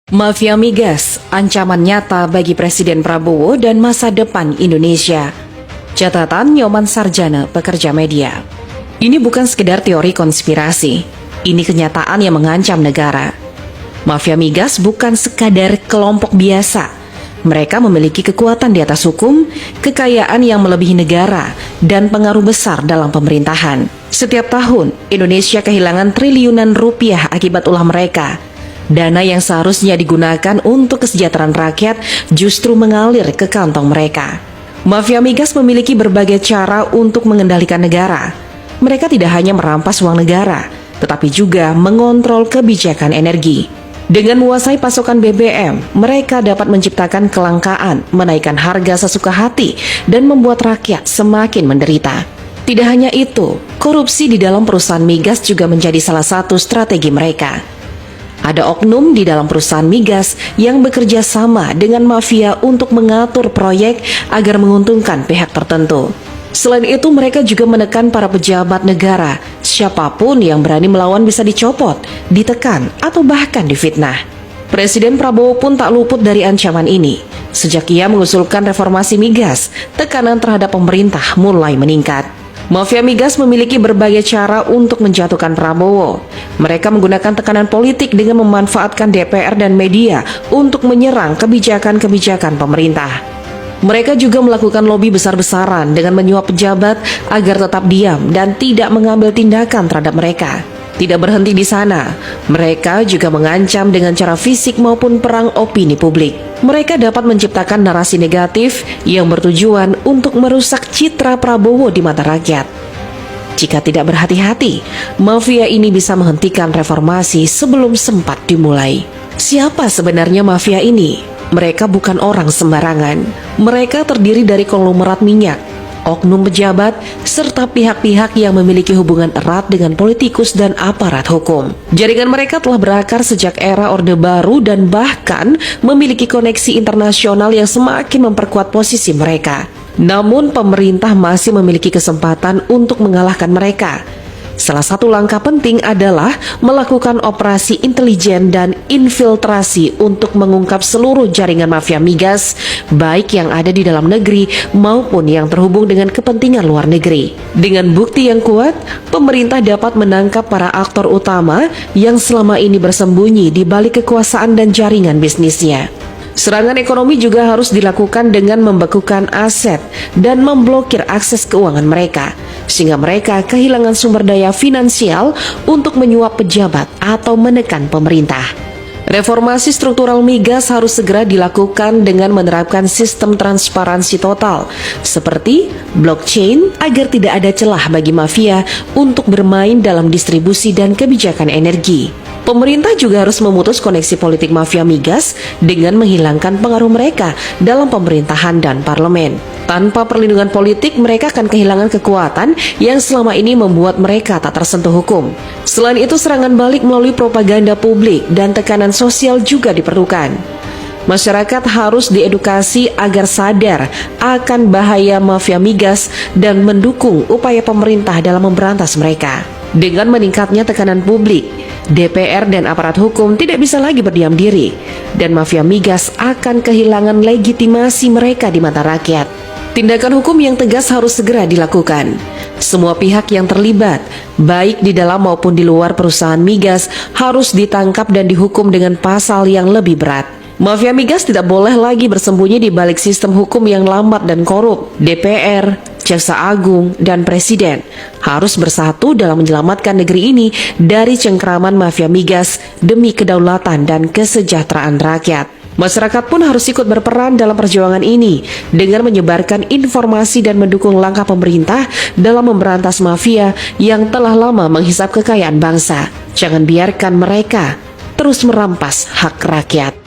Mafia migas, ancaman nyata bagi Presiden Prabowo dan masa depan Indonesia. Catatan Nyoman Sarjana, pekerja media. Ini bukan sekedar teori konspirasi, ini kenyataan yang mengancam negara. Mafia migas bukan sekadar kelompok biasa. Mereka memiliki kekuatan di atas hukum, kekayaan yang melebihi negara, dan pengaruh besar dalam pemerintahan. Setiap tahun, Indonesia kehilangan triliunan rupiah akibat ulah mereka. Dana yang seharusnya digunakan untuk kesejahteraan rakyat justru mengalir ke kantong mereka. Mafia migas memiliki berbagai cara untuk mengendalikan negara. Mereka tidak hanya merampas uang negara, tetapi juga mengontrol kebijakan energi. Dengan menguasai pasokan BBM, mereka dapat menciptakan kelangkaan, menaikkan harga sesuka hati, dan membuat rakyat semakin menderita. Tidak hanya itu, korupsi di dalam perusahaan migas juga menjadi salah satu strategi mereka. Ada oknum di dalam perusahaan migas yang bekerja sama dengan mafia untuk mengatur proyek agar menguntungkan pihak tertentu. Selain itu, mereka juga menekan para pejabat negara. Siapapun yang berani melawan bisa dicopot, ditekan, atau bahkan difitnah. Presiden Prabowo pun tak luput dari ancaman ini. Sejak ia mengusulkan reformasi migas, tekanan terhadap pemerintah mulai meningkat. Mafia migas memiliki berbagai cara untuk menjatuhkan Prabowo. Mereka menggunakan tekanan politik dengan memanfaatkan DPR dan media untuk menyerang kebijakan-kebijakan pemerintah. Mereka juga melakukan lobi besar-besaran dengan menyuap pejabat agar tetap diam dan tidak mengambil tindakan terhadap mereka. Tidak berhenti di sana, mereka juga mengancam dengan cara fisik maupun perang opini publik. Mereka dapat menciptakan narasi negatif yang bertujuan untuk merusak citra Prabowo di mata rakyat. Jika tidak berhati-hati, mafia ini bisa menghentikan reformasi sebelum sempat dimulai. Siapa sebenarnya mafia ini? Mereka bukan orang sembarangan. Mereka terdiri dari konglomerat minyak, oknum pejabat, serta pihak-pihak yang memiliki hubungan erat dengan politikus dan aparat hukum. Jaringan mereka telah berakar sejak era Orde Baru dan bahkan memiliki koneksi internasional yang semakin memperkuat posisi mereka. Namun pemerintah masih memiliki kesempatan untuk mengalahkan mereka. Salah satu langkah penting adalah melakukan operasi intelijen dan infiltrasi untuk mengungkap seluruh jaringan mafia migas, baik yang ada di dalam negeri maupun yang terhubung dengan kepentingan luar negeri. Dengan bukti yang kuat, pemerintah dapat menangkap para aktor utama yang selama ini bersembunyi di balik kekuasaan dan jaringan bisnisnya. Serangan ekonomi juga harus dilakukan dengan membekukan aset dan memblokir akses keuangan mereka, sehingga mereka kehilangan sumber daya finansial untuk menyuap pejabat atau menekan pemerintah. Reformasi struktural migas harus segera dilakukan dengan menerapkan sistem transparansi total, seperti blockchain agar tidak ada celah bagi mafia untuk bermain dalam distribusi dan kebijakan energi. Pemerintah juga harus memutus koneksi politik mafia migas dengan menghilangkan pengaruh mereka dalam pemerintahan dan parlemen. Tanpa perlindungan politik, mereka akan kehilangan kekuatan yang selama ini membuat mereka tak tersentuh hukum. Selain itu, serangan balik melalui propaganda publik dan tekanan sosial juga diperlukan. Masyarakat harus diedukasi agar sadar akan bahaya mafia migas dan mendukung upaya pemerintah dalam memberantas mereka. Dengan meningkatnya tekanan publik, DPR dan aparat hukum tidak bisa lagi berdiam diri, dan mafia migas akan kehilangan legitimasi mereka di mata rakyat. Tindakan hukum yang tegas harus segera dilakukan. Semua pihak yang terlibat, baik di dalam maupun di luar perusahaan migas, harus ditangkap dan dihukum dengan pasal yang lebih berat. Mafia migas tidak boleh lagi bersembunyi di balik sistem hukum yang lambat dan korup. DPR, Jaksa Agung, dan Presiden harus bersatu dalam menyelamatkan negeri ini dari cengkraman mafia migas demi kedaulatan dan kesejahteraan rakyat. Masyarakat pun harus ikut berperan dalam perjuangan ini dengan menyebarkan informasi dan mendukung langkah pemerintah dalam memberantas mafia yang telah lama menghisap kekayaan bangsa. Jangan biarkan mereka terus merampas hak rakyat.